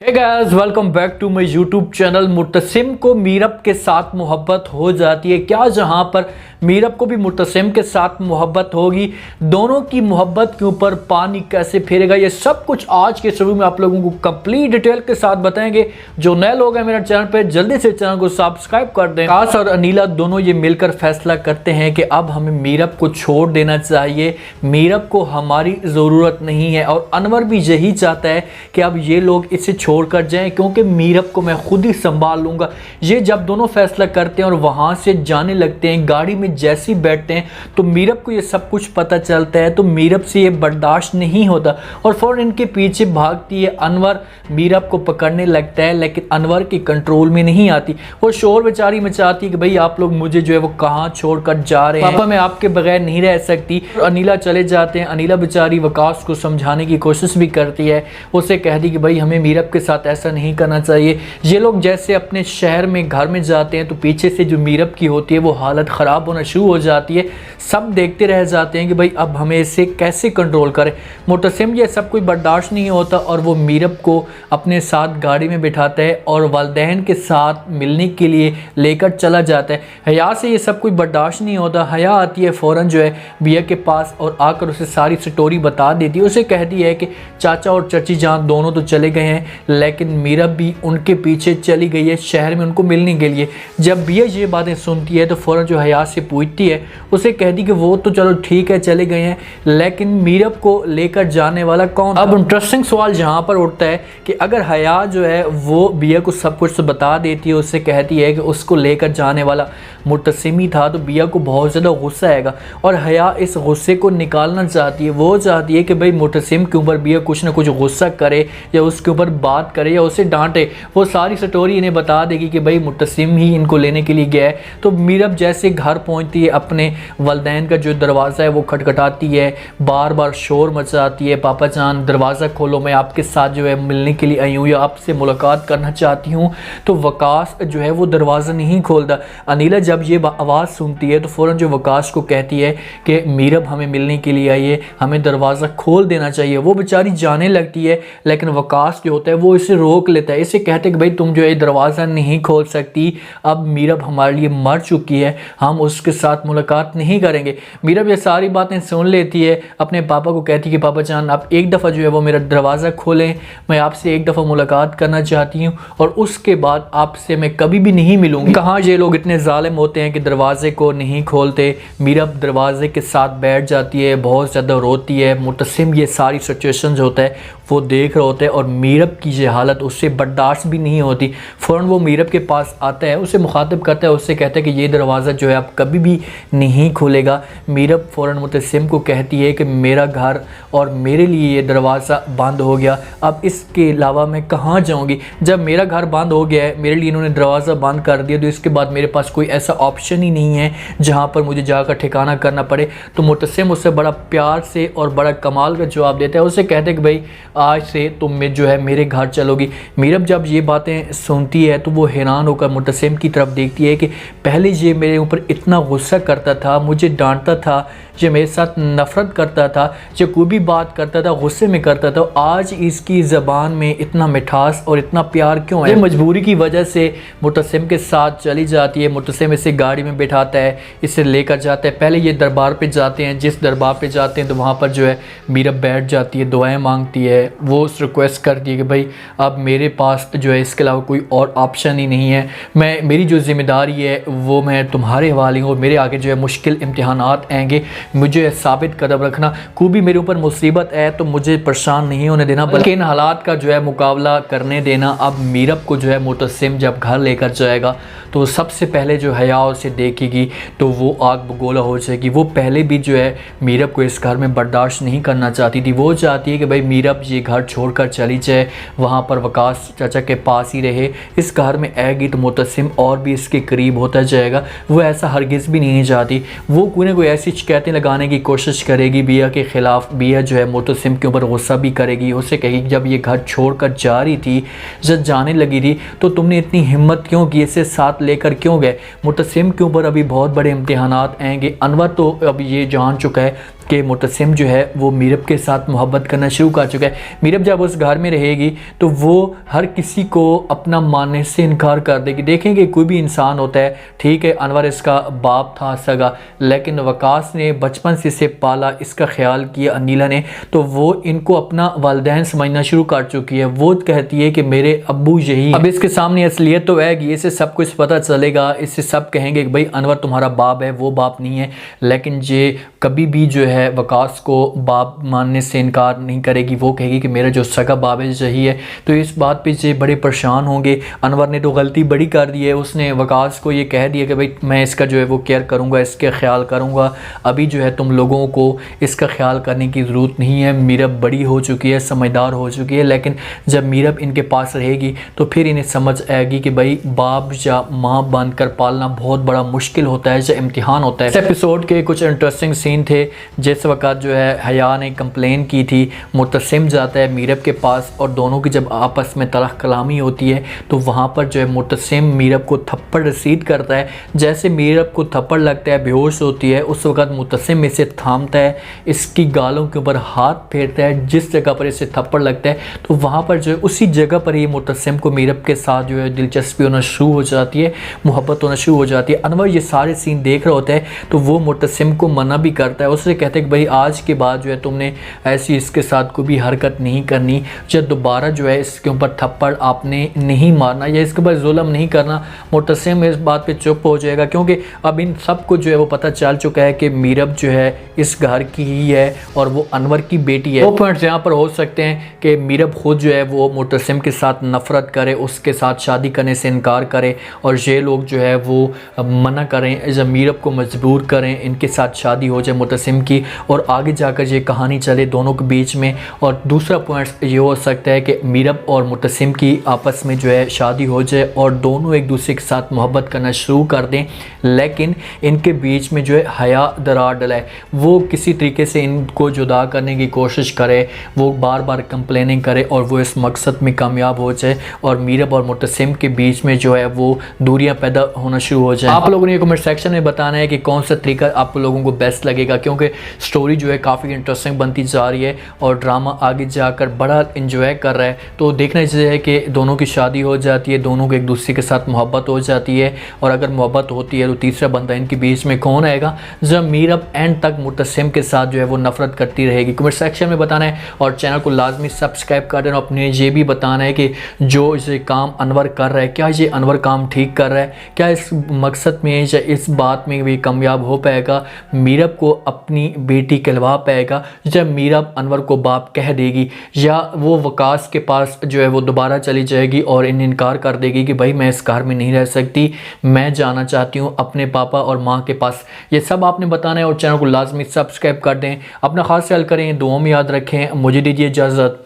Hey guys, welcome back to my YouTube channel. Mutasim को मीरब के साथ मोहब्बत हो जाती है क्या? जहां पर मीरब को भी मुतसिम के साथ मोहब्बत होगी, दोनों की मोहब्बत के ऊपर पानी कैसे फेरेगा, ये सब कुछ आज के शुरू में आप लोगों को कंप्लीट डिटेल के साथ बताएंगे। जो नए लोग हैं मेरे चैनल पे, जल्दी से चैनल को सब्सक्राइब कर दें। आकाश और अनीला दोनों ये मिलकर फैसला करते हैं कि अब हमें मीरब को छोड़ देना चाहिए, मीरब को हमारी ज़रूरत नहीं है। और अनवर भी यही चाहता है कि अब ये लोग इसे छोड़कर जाएं, क्योंकि मीरब को मैं खुद ही संभाल लूंगा। ये जब दोनों फैसला करते हैं और वहां से जाने लगते हैं, गाड़ी में जैसे ही बैठते हैं तो मीरब को ये सब कुछ पता चलता है। तो मीरब से ये बर्दाश्त नहीं होता और फौरन इनके पीछे भागती है। अनवर मीरब को पकड़ने लगता है, लेकिन अनवर की कंट्रोल में नहीं आती। वो शोर बेचारी मचाती है कि भाई आप लोग मुझे जो है वो कहाँ छोड़कर जा रहे हैं, पापा मैं आपके बगैर नहीं रह सकती। अनीला चले जाते हैं। अनीला बेचारी वकास को समझाने की कोशिश भी करती है, उसे कहती कि भाई हमें मीरब के साथ ऐसा नहीं करना चाहिए। ये लोग जैसे अपने शहर में घर में जाते हैं तो पीछे से जो मीरब की होती है वो हालत ख़राब होना शुरू हो जाती है। सब देखते रह जाते हैं कि भाई अब हमें इसे कैसे कंट्रोल करें। मुतसिम ये सब कोई बर्दाश्त नहीं होता और वो मीरब को अपने साथ गाड़ी में बिठाता है और वालिदैन के साथ मिलने के लिए लेकर चला जाता है। हया से ये सब कुछ बर्दाश्त नहीं होता। हया आती है फ़ौरन जो है बिया के पास और आकर उसे सारी स्टोरी बता देती है। उसे कहती है कि चाचा और चाची जान दोनों तो चले गए हैं, लेकिन मीरब भी उनके पीछे चली गई है शहर में उनको मिलने के लिए। जब बिया ये बातें सुनती है तो फ़ौरन जो हया से पूछती है, उसे कहती कि वो तो चलो ठीक है चले गए हैं, लेकिन मीरब को लेकर जाने वाला कौन? अब इंटरेस्टिंग सवाल यहाँ पर उठता है कि अगर हया जो है वो बिया को सब कुछ बता देती है, उससे कहती है कि उसको लेकर जाने वाला मुतसिम ही था, तो बिया को बहुत ज़्यादा गुस्सा आएगा और हया इस गुस्से को निकालना चाहती है। वो चाहती है कि भाई मुतसिम के ऊपर बिया कुछ ना कुछ गुस्सा करे या उसके ऊपर बात करे या उसे डांटे। वो सारी स्टोरी इन्हें बता देगी कि भाई मुतसिम ही इनको लेने के लिए गया है। तो मीरब जैसे घर पहुंचती है, अपने वालिदैन का जो दरवाज़ा है वो खटखटाती है, बार बार शोर मचाती है, पापा जान दरवाज़ा खोलो, मैं आपके साथ जो है मिलने के लिए आई हूँ या आपसे मुलाकात करना चाहती हूँ। तो वकास जो है वो दरवाज़ा नहीं खोलता। अनीला जब ये आवाज़ सुनती है तो फ़ौरन जो वकास को कहती है कि मीरब हमें मिलने के लिए आई है, हमें दरवाज़ा खोल देना चाहिए। वो बेचारी जाने लगती है, लेकिन वकास जो होता है वो इसे रोक लेता है। इसे कहते हैं कि भाई तुम जो है दरवाज़ा नहीं खोल सकती, अब मीरब हमारे लिए मर चुकी है, हम उसके साथ मुलाकात नहीं करेंगे। मीरब ये सारी बातें सुन लेती है, अपने पापा को कहती है कि पापा जान आप एक दफ़ा जो है वो मेरा दरवाज़ा खोलें, मैं आपसे एक दफ़ा मुलाकात करना चाहती हूँ और उसके बाद आपसे मैं कभी भी नहीं मिलूँगी। कहाँ ये लोग इतने ज़ालिम होते हैं कि दरवाज़े को नहीं खोलते। मीरब दरवाज़े के साथ बैठ जाती है, बहुत ज़्यादा रोती है। मुतसिम ये सारी सिचुएशन जो होता है वो देख रहे होते हैं और मीरब की ये हालत उससे बर्दाश्त भी नहीं होती। फ़ौरन वो मीरब के पास आता है, उसे मुखातिब करता है, उससे कहता है कि ये दरवाज़ा जो है अब कभी भी नहीं खुलेगा। मीरब फ़ौरन मुतसिम को कहती है कि मेरा घर और मेरे लिए ये दरवाज़ा बंद हो गया, अब इसके अलावा मैं कहाँ जाऊँगी? जब मेरा घर बंद हो गया है, मेरे लिए इन्होंने दरवाज़ा बंद कर दिया, तो इसके बाद मेरे पास कोई ऐसा ऑप्शन ही नहीं है जहाँ पर मुझे जाकर ठिकाना करना पड़े। तो मुतसिम उससे बड़ा प्यार से और बड़ा कमाल का जवाब देता है। उसे कहते हैं कि भाई आज से तुम जो है मेरे घर चलोगी। मीरब जब ये बातें सुनती है तो वो हैरान होकर मुतसिम की तरफ देखती है कि पहले ये मेरे ऊपर इतना गुस्सा करता था, मुझे डांटता था, ये मेरे साथ नफ़रत करता था, जो कोई भी बात करता था गुस्से में करता था, आज इसकी ज़बान में इतना मिठास और इतना प्यार क्यों है? मजबूरी की वजह से मुतसिम के साथ चली जाती है। मुतसिम इसे गाड़ी में बिठाता है, इसे लेकर जाता है। पहले ये दरबार पे जाते हैं, जिस दरबार पे जाते हैं तो वहाँ पर जो है मीरब बैठ जाती है, दुआएं मांगती है। वो उस रिक्वेस्ट करती है कि भाई अब मेरे पास जो है इसके अलावा कोई और ऑप्शन ही नहीं है, मेरी जो ज़िम्मेदारी है वो मैं तुम्हारे हवाले हूँ। मेरे आगे जो है मुश्किल इम्तिहानात आएंगे, मुझे साबित कदम रखना, कोई भी मेरे ऊपर मुसीबत है तो मुझे परेशान नहीं होने देना, बल्कि इन हालात का जो है मुकाबला करने देना। अब मीरब को जो है मुतसिम जब घर लेकर जाएगा तो सबसे पहले जो हया उसे देखेगी तो वो आग बगोला हो जाएगी। वो पहले भी जो है मीरब को इस घर में बर्दाश्त नहीं करना चाहती थी। वो चाहती है कि भाई मीरब ये घर छोड़कर चली जाए, वहाँ पर वकास चाचा के पास ही रहे। इस घर में आएगी तो मुतसिम और भी इसके करीब होता जाएगा। वो ऐसा हरगिज़ भी नहीं चाहती। वो कोई ना कोई ऐसी शिकायतें लगाने की कोशिश करेगी बिया के ख़िलाफ़। बिया जो है मुतसिम के ऊपर गुस्सा भी करेगी, उसे कहेगी जब ये घर छोड़कर जा रही थी, जब जाने लगी थी तो तुमने इतनी हिम्मत क्यों की, इसे साथ लेकर क्यों गए? मुतसिम के ऊपर अभी बहुत बड़े इम्तिहानात आएंगे। अनवर तो अब ये जान चुका है कि मुतसिम जो है वो मीरब के साथ मोहब्बत करना शुरू कर चुका है। मीरब जब उस घर में रहेगी तो वो हर किसी को अपना मानने से इनकार कर देगी। देखेंगे कोई भी इंसान होता है, ठीक है, अनवर इसका बाप था सगा, लेकिन वकास ने बचपन से इसे पाला, इसका ख्याल किया अनीला ने, तो वो इनको अपना वालिदैन समझना शुरू कर चुकी है। वो कहती है कि मेरे अब्बू यही। अब इसके सामने असलियत तो है कि इसे सब कुछ पता चलेगा, इससे सब कहेंगे कि भाई अनवर तुम्हारा बाप है, वो बाप नहीं है, लेकिन ये कभी भी जो है वकास को बाप मानने से इनकार नहीं करेगी। वो कहेगी कि मेरा जो सगा बाप है यही है। तो इस बात पे ये बड़े परेशान होंगे। अनवर ने तो गलती बड़ी कर दी है, उसने वकास को ये कह दिया कि भाई मैं इसका जो है वो केयर करूँगा, इसके ख्याल करूँगा, अभी जो है तुम लोगों को इसका ख्याल करने की ज़रूरत नहीं है, मीरब बड़ी हो चुकी है, समझदार हो चुकी है। लेकिन जब मीरब इनके पास रहेगी तो फिर इन्हें समझ आएगी कि भाई बाप या माँ बनकर पालना बहुत बड़ा मुश्किल होता है, या इम्तिहान होता है। इस एपिसोड के कुछ इंटरेस्टिंग सीन थे। जिस वक़्त जो है हया ने कंप्लेन की थी, मुतसिम जाता है मीरब के पास और दोनों की जब आपस में तलख कलामी होती है तो वहाँ पर जो है मुतसिम मीरब को थप्पड़ रसीद करता है। जैसे मीरब को थप्पड़ लगता है, बेहोश होती है, उस वक़्त मुतसिम इसे थामता है, इसकी गालों के ऊपर हाथ फेरता है जिस जगह पर इसे थप्पड़ लगता है। तो वहाँ पर जो है उसी जगह पर ही मुतसिम को मीरब के साथ जो है दिलचस्पी होना शुरू हो जाती है, मोहब्बत होना शुरू हो जाती है। अनवर ये सारे सीन देख रहा होता है तो वो मुतसिम को मना भी करता है, उससे कहते हैं कि भाई आज के बाद जो है तुमने ऐसी इसके साथ कोई भी हरकत नहीं करनी, जब दोबारा जो है इसके ऊपर थप्पड़ आपने नहीं मारना या इसके ऊपर जुल्म नहीं करना। मुतसिम इस बात पे चुप हो जाएगा क्योंकि अब इन सब को जो है वो पता चल चुका है कि मीरब जो है इस घर की ही है और वो अनवर की बेटी है। वो पॉइंट्स यहाँ पर हो सकते हैं कि मीरब खुद जो है वो मुतसिम के साथ नफ़रत करे, उसके साथ शादी करने से इनकार करे और ये लोग जो है वो मना करें, जब मीरब को मजबूर करें इनके साथ शादी हो जाए मुतसिम की और आगे जाकर ये कहानी चले दोनों के बीच में। और दूसरा पॉइंट ये हो सकता है कि मीरब और मुतसिम की आपस में जो है शादी हो जाए और दोनों एक दूसरे के साथ मोहब्बत करना शुरू कर दें, लेकिन इनके बीच में जो है हया दरार डला है, वो किसी तरीके से इनको जुदा करने की कोशिश करे, वो बार बार कंप्लेनिंग करे और वो इस मकसद में कामयाब हो जाए और मीरब और मुतसिम के बीच में जो है वो दूरियां पैदा होना शुरू हो जाए। आप लोगों ने कमेंट सेक्शन में बताना है कि कौन सा तरीका आप लोगों को बेस्ट लगेगा, क्योंकि स्टोरी जो है काफ़ी इंटरेस्टिंग बनती जा रही है और ड्रामा आगे जाकर बड़ा इंजॉय कर रहा है। तो देखना चाहिए है कि दोनों की शादी हो जाती है, दोनों को एक दूसरे के साथ मोहब्बत हो जाती है और अगर मोहब्बत होती है तो तीसरा बंदा इनके बीच में कौन आएगा, जब मीरब एंड तक मुतसिम के साथ जो है वो नफरत करती रहेगी। कमेंट सेक्शन में बताना है और चैनल को लाजमी सब्सक्राइब कर देना। अपने ये भी बताना है कि जो ये काम अनवर कर रहा है, क्या ये अनवर काम ठीक कर रहा है, क्या इस मकसद में या इस बात में भी कामयाब हो पाएगा, मीरब को अपनी बेटी कहलवा पाएगा जब मीरब अनवर को बाप कह देगी, या वो वकास के पास जो है वो दोबारा चली जाएगी और इनकार कर देगी कि भाई मैं इस घर में नहीं रह सकती, मैं जाना चाहती हूँ अपने पापा और माँ के पास। ये सब आपने बताना है और चैनल को लाजमी सब्सक्राइब कर दें। अपना खास ख्याल करें, दुआ में याद रखें। मुझे दीजिए इजाज़त।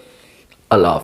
अल्लाह।